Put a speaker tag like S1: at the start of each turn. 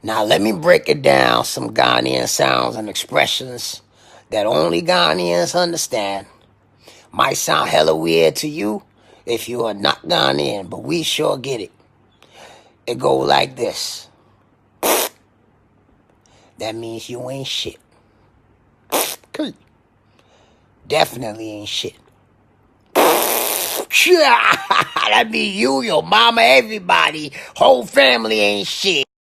S1: Now let me break it down some Ghanaian sounds and expressions that only Ghanaians understand. Might sound hella weird to you if you are not Ghanaian, but we sure get it. It go like this. That means you ain't shit. Definitely ain't shit. That means you, your mama, everybody, whole family ain't shit.